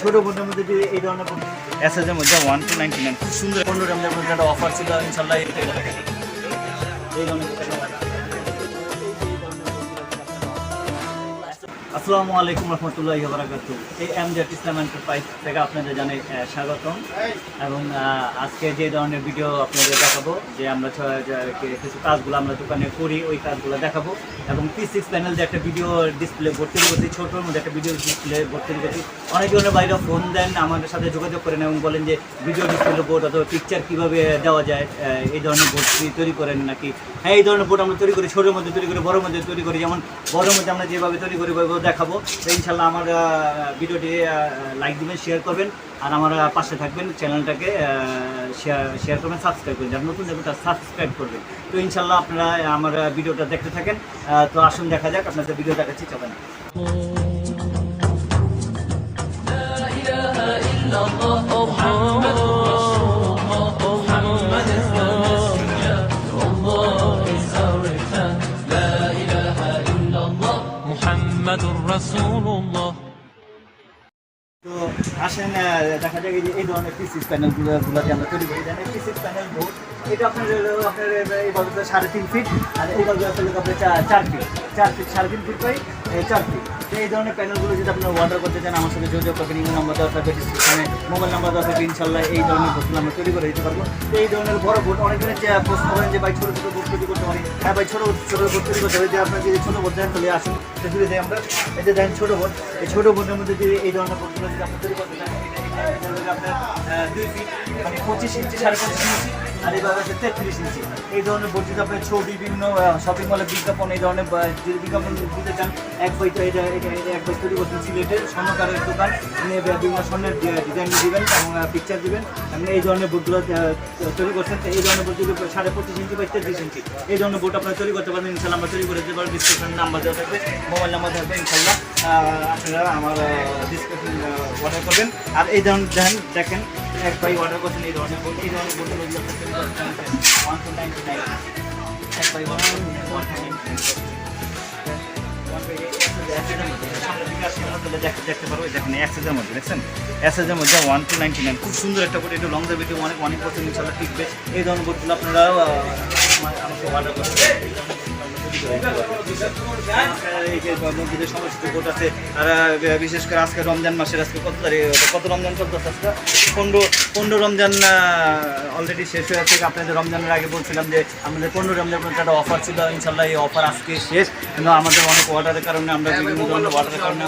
ছোট বোর্ডের মধ্যে যে এই ধরনের এসএসের মধ্যে 1299 খুব সুন্দর 15 রমজানের মধ্যে একটা অফার ছিল ইনশাআল্লাহ এই ধরনের। আসসালামু আলাইকুম রহমতুল্লাহি ওয়া বারাকাতুহু। এই এমজেড ইসলাম এন্টারপ্রাইজ থেকে আপনাদের জানাই স্বাগতম। এবং আজকে যে ধরনের ভিডিও আপনাদের দেখাবো, যে আমরা কিছু কাজগুলো আমরা দোকানে করি ওই কাজগুলো দেখাবো। এবং P6 প্যানেল যে একটা ভিডিও ডিসপ্লে বোর্ড তৈরি করছি, ছোটোর মধ্যে একটা ভিডিও ডিসপ্লে বোর্ড তৈরি করছি। অনেক ধরনের বাইরে ফোন দেন, আমাদের সাথে যোগাযোগ করেন এবং বলেন যে ভিডিও ডিসপ্লে বোর্ড অথবা পিকচার কীভাবে দেওয়া যায়, এই ধরনের বোর্ড তৈরি করেন নাকি। হ্যাঁ, এই ধরনের বোর্ড আমরা তৈরি করি, ছোটোর মধ্যে তৈরি করি, বড়োর মধ্যে তৈরি করি। যেমন বড়োর মধ্যে আমরা যেভাবে তৈরি করি দেখাবো। তো ইনশাল্লাহ আমার ভিডিওটি লাইক দিবেন, শেয়ার করবেন, আর আমার পাশে থাকবেন, চ্যানেলটাকে শেয়ার করবেন, সাবস্ক্রাইব করবেন, যারা নতুন দেখবেন তারা সাবস্ক্রাইব করবেন। তো ইনশাল্লাহ আপনারা আমার ভিডিওটা দেখতে থাকেন। তো আসুন দেখা যাক, আপনাদের ভিডিও দেখাচ্ছি, চলেন। তো আসেন দেখা যায় এই ধরনের P6 প্যানেলগুলো যে আমরা তৈরি করি। P6 প্যানেল বোর্ড এটা আপনার এই বলতে 3.5 ফিট, আর এই বলতে আসলে আপনার 4 ফিট 3.5 ফিট বাই 4 ফিট। তো এই ধরনের প্যানেলগুলো যদি আপনারা অর্ডার করতে চান আমার সাথে যোগাযোগ করবেন। ইমেল নাম্বার দেওয়া থাকবে, ডিসক্রিপশনে মোবাইল নাম্বার দেওয়া থাকবে। ইনশাল্লাহ এই ধরনের বোর্ডগুলো আমরা তৈরি করে দিতে পারবো। তো এই ধরনের বড় বোর্ড অনেকজনের যে প্রশ্ন করেন যে ভাই ছোটো ছোটো বোর্ড তৈরি করতে পারি। হ্যাঁ ভাই, ছোটো বোর্ড তৈরি করতে হবে। যে আপনার যদি ছোটো বোর্ড দেন তাহলে আসুন, তুলে দেয় আমরা। এই যে দেন ছোটো বোর্ড, এই ছোটো বোর্ডের মধ্যে যদি এই ধরনের বোর্ডগুলো যদি আপনি তৈরি করতে চান, আপনার 2 ফিট মানে 25 ইঞ্চি 25.5 ইঞ্চি, আর এইভাবে আছে 33 ইঞ্চি। এই ধরনের বোর্ড যদি আপনার ছবি, বিভিন্ন শপিং মলে বিজ্ঞাপন, এই ধরনের যদি বিজ্ঞাপন দিতে চান, এক বই তো এটা এক বই তৈরি করছেন সিলেটের স্বর্ণকারের দোকান, বিভিন্ন স্বর্ণের ডিজাইন দিবেন এবং পিকচার দিবেন। আপনি এই ধরনের বোর্ডগুলো তৈরি করছেন। তো এই ধরনের বোর্ড যদি 25.5 ইঞ্চি বা 33 ইঞ্চি এই ধরনের বোর্ড আপনারা তৈরি করতে পারবেন। ইনশাল্লাহ আমরা তৈরি করে দিতে পারবো। ডিসক্রিপশন নাম্বার দেওয়া থাকবে, মোবাইল নাম্বার থাকবে। ইনশাল্লাহ আপনারা আমার ডিসক্রিপশন অর্ডার করবেন। আর এই ধরনের দেখেন এক ভাই অর্ডার করছেন এই ধরনের বোর্ড। এই ধরনের বোর্ডগুলো যদি আপনার তৈরি করতে চান 199 এক ভাই 199 দেখতে পারবো। দেখেন এক্সেসের মধ্যে দেখছেন, এক্সেসের মধ্যে 1299 খুব সুন্দর একটা বোর্ড। এটা লং ভিডিও অনেক বছর ইনশাল্লাহ টিকবে। এই ধরনের বোর্ডগুলো আপনারা আমাকে অর্ডার করবেন। এই যে মসজিদের সমস্ত বোর্ড আছে। আর বিশেষ করে আজকে রমজান মাসের আজকে কত তারিখ, কত রমজান চলতেছে আজকে 15 রমজান অলরেডি শেষ হয়ে আছে। আপনাদের রমজানের আগে বলছিলাম যে আমাদের 15 রমজানের মধ্যে একটা অফার ছিল। ইনশাল্লাহ এই অফার আজকে শেষ, কিন্তু আমাদের অনেক অর্ডারের কারণে আমরা বিভিন্ন ধরনের অর্ডারের কারণে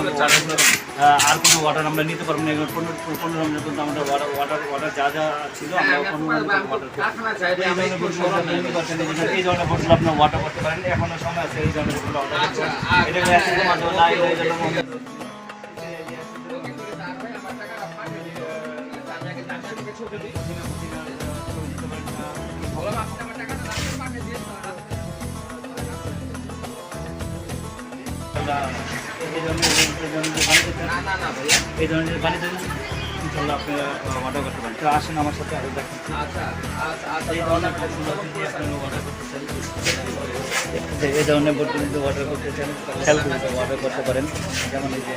আর কোনো অর্ডার আমরা নিতে পারবো না। 15 রমজান পর্যন্ত আমাদের অর্ডার যা ছিল আমরা এই ধরনের বোর্ডগুলো আপনার অর্ডার করতে পারেন। এখনো সময় আছে এই ধরনের বোর্ডগুলো অর্ডার করতে। এটা অ্যাক্সেসের মাধ্যমে লাইভ হয়ে যাবে। এই ধরনের বানিয়ে দেবেন, ইনশাল্লাহ আপনারা অর্ডার করতে পারেন। তো আসেন আমার সাথে আরও দেখেন এই ধরনের বোর্ড যদি অর্ডার করতে চান খেলগুলো অর্ডার করতে পারেন। যেমন এই যে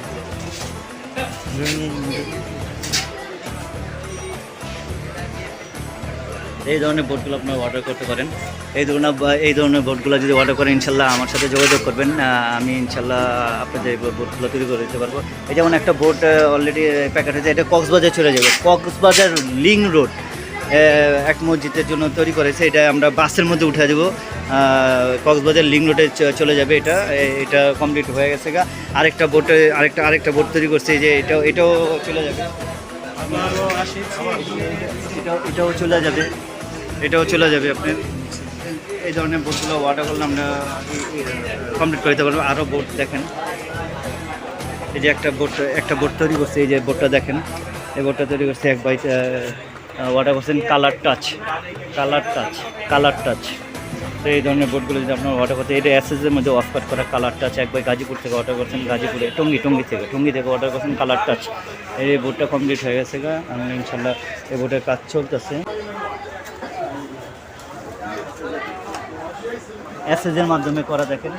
এই ধরনের বোর্ডগুলো আপনারা অর্ডার করতে পারেন। এই ধরনের বোর্ডগুলো যদি অর্ডার করেন ইনশাল্লাহ আমার সাথে যোগাযোগ করবেন। আমি ইনশাল্লাহ আপনাদের এই বোর্ডগুলো তৈরি করে দিতে পারবো। এই যেমন একটা বোর্ড অলরেডি প্যাকেট হয়েছে, এটা কক্সবাজার চলে যাবে। কক্সবাজার লিং রোড এক মসজিদের জন্য তৈরি করেছে। এটা আমরা বাসের মধ্যে উঠে দেবো, কক্সবাজার লিং রোডে চলে যাবে। এটা কমপ্লিট হয়ে গেছে গা। আরেকটা বোর্ড তৈরি করছে, যে এটাও চলে যাবে। এটাও চলে যাবে আপনার। এই ধরনের বোর্ডগুলো অর্ডার করলে আমরা কমপ্লিট করে দিতে পারবো। আরও বোর্ড দেখেন, এই যে একটা বোর্ড তৈরি করছে। এই যে বোর্ডটা দেখেন, এই বোর্ডটা তৈরি করছে এক ভাই অর্ডার করছেন কালার টাচ। তো এই ধরনের বোর্ডগুলো যদি আপনার অর্ডার করতে, এটা এসএসের মধ্যে অফার করা কালার টাচ। এক ভাই গাজীপুর থেকে অর্ডার করছেন, গাজীপুরে টঙ্গী থেকে অর্ডার করছেন কালার টাচ। এই বোর্ডটা কমপ্লিট হয়ে গেছে গা। আমি ইনশাল্লাহ এই বোর্ডের কাজ চলতেছে। এসএসের মাধ্যমে করা, দেখেন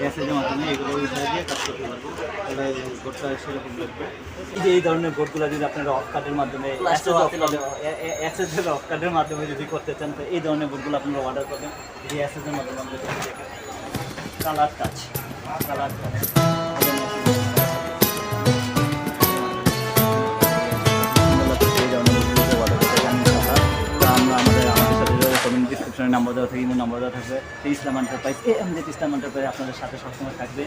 এসএসের মাধ্যমে এগুলো উঠে দিয়ে কাজ করতে পারবো। তাহলে বোর্ডটা সেরকম লাগবে। এই যে এই ধরনের বোর্ডগুলো যদি আপনারা অফ কার্ডের মাধ্যমে এসএসের অফ কার্ডের মাধ্যমে যদি করতে চান, তো এই ধরনের বোর্ডগুলো আপনারা অর্ডার করবেন। এই এসএসের মাধ্যমে আমরা কালার টাচ ডিসক্রিপশনে নাম্বার দেওয়া থাকবে, নাম্বার দেওয়া থাকবে। ইসলাম এন্টারপ্রাইজ AMZ ইসলাম এন্টারপ্রাইজ আপনাদের সাথে সবসময় থাকবে।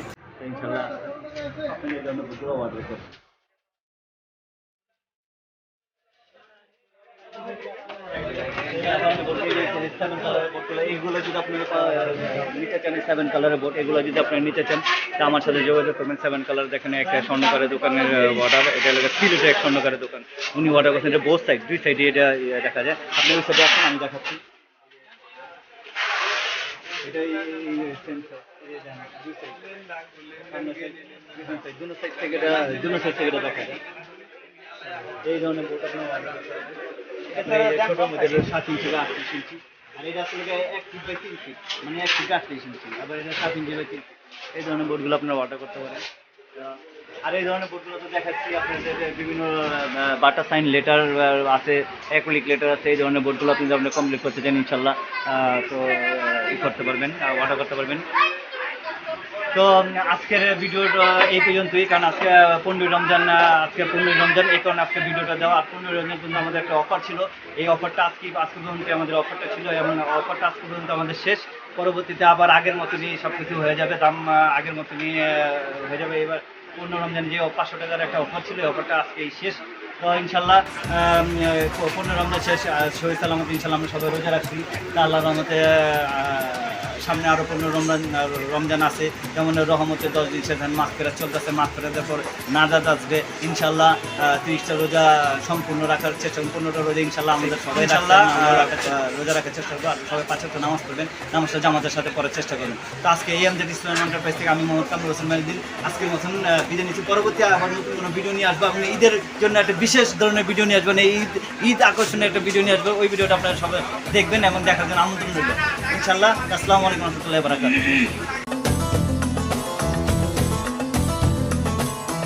ইনশাআল্লাহ আপনি এই ধরনের বুকগুলো অর্ডার করবেন। এইগুলো যদি আপনারা নিতে চান 7 কালারের বোর্ড, এগুলো যদি আপনারা নিতে চান তা আমার সাথে যোগাযোগ করবেন। 7 কালার দেখেন একটা স্বর্ণকারের দোকানের অর্ডার, এটা হলো সিলেটের এক স্বর্ণকারের দোকান, উনি অর্ডার করছেন। এটা বোথ সাইড, দুই সাইডে এটা দেখা যায়। আপনি ওই সাইডে আসেন, আমি দেখাচ্ছি। এটা দুনো সাইড থেকে এটা দেখা যায়। এই ধরনের বোর্ড আপনার ছোট মধ্যে 7 ইঞ্চি বা 38 ইঞ্চি, আর এটা আসলে 1 ফিট বাই 3 ফিট, মানে 1 ফিট 38 ইঞ্চি। আবার এটা 7 ইঞ্চি বাই 3। এই ধরনের বোর্ডগুলো আপনারা অর্ডার করতে পারেন। আর এই ধরনের বোর্ডগুলো তো দেখাচ্ছি আপনাদের বিভিন্ন বাটার সাইন লেটার আছে, অ্যাক্রিলিক লেটার আছে। এই ধরনের বোর্ডগুলো আপনি যখন কমপ্লিট করতে চান ইনশাল্লাহ তো করতে পারবেন, অর্ডার করতে পারবেন। তো আজকের ভিডিওটা এই পর্যন্তই, কারণ আজকে 15 রমজান, এই কারণে আজকে ভিডিওটা দেওয়া। আর 15 রমজান পর্যন্ত আমাদের একটা অফার ছিল, এই অফারটা আজকে পর্যন্ত আমাদের অফারটা ছিল, এবং অফারটা আজকে পর্যন্ত আমাদের শেষ। পরবর্তীতে আবার আগের মতনই সব কিছু হয়ে যাবে, দাম আগের মতনই হয়ে যাবে। এবার 15 রমজান যে 500 টাকার একটা অফার ছিল, এই অফারটা আজকেই শেষ। তো ইনশাল্লাহ 15 রমজান শেষ, শহীদ সালামত ইনশাল্লাহ আমরা সবাই রোজা রাখছি। তা আল্লাহর রহমতে সামনে আরও 15 রমজান আছে, যেমন রহমতে 10 দিন সেখানে মাস ফেরত চলতেছে। মাস ফেরতের পর নাজাত আসবে ইনশাল্লাহ। 30টা রোজা সম্পূর্ণ রাখার চেষ্টা, 15টা রোজা ইনশাল্লাহ আমাদের সবাই ইনশাল্লাহ রোজা রাখার চেষ্টা করবো। আর সবাই 5 ওয়াক্ত নামাজ পড়বেন, নামাজটা জামাতের সাথে করার চেষ্টা করবেন। তো আজকে AMZ ইসলাম এন্টারপ্রাইজ থেকে আমি মোহাম্মদ কামরুল হোসেন মাহিউদ্দিন আজকের মতন বিদায় নিচ্ছি। পরবর্তী আবার নতুন কোনো ভিডিও নিয়ে আসবো, আপনি ঈদের জন্য একটা বিশেষ ধরনের ভিডিও নিয়ে আসবেন। এই ঈদ আকর্ষণীয় একটা ভিডিও নিয়ে আসবো, ওই ভিডিওটা আপনারা সবাই দেখবেন এবং দেখার জন্য আমন্ত্রণ রইল ইনশাল্লাহ। আসসালামু আলাইকুম ওয়া রাহমাতুল্লাহি ওয়া বারাকাতুহু।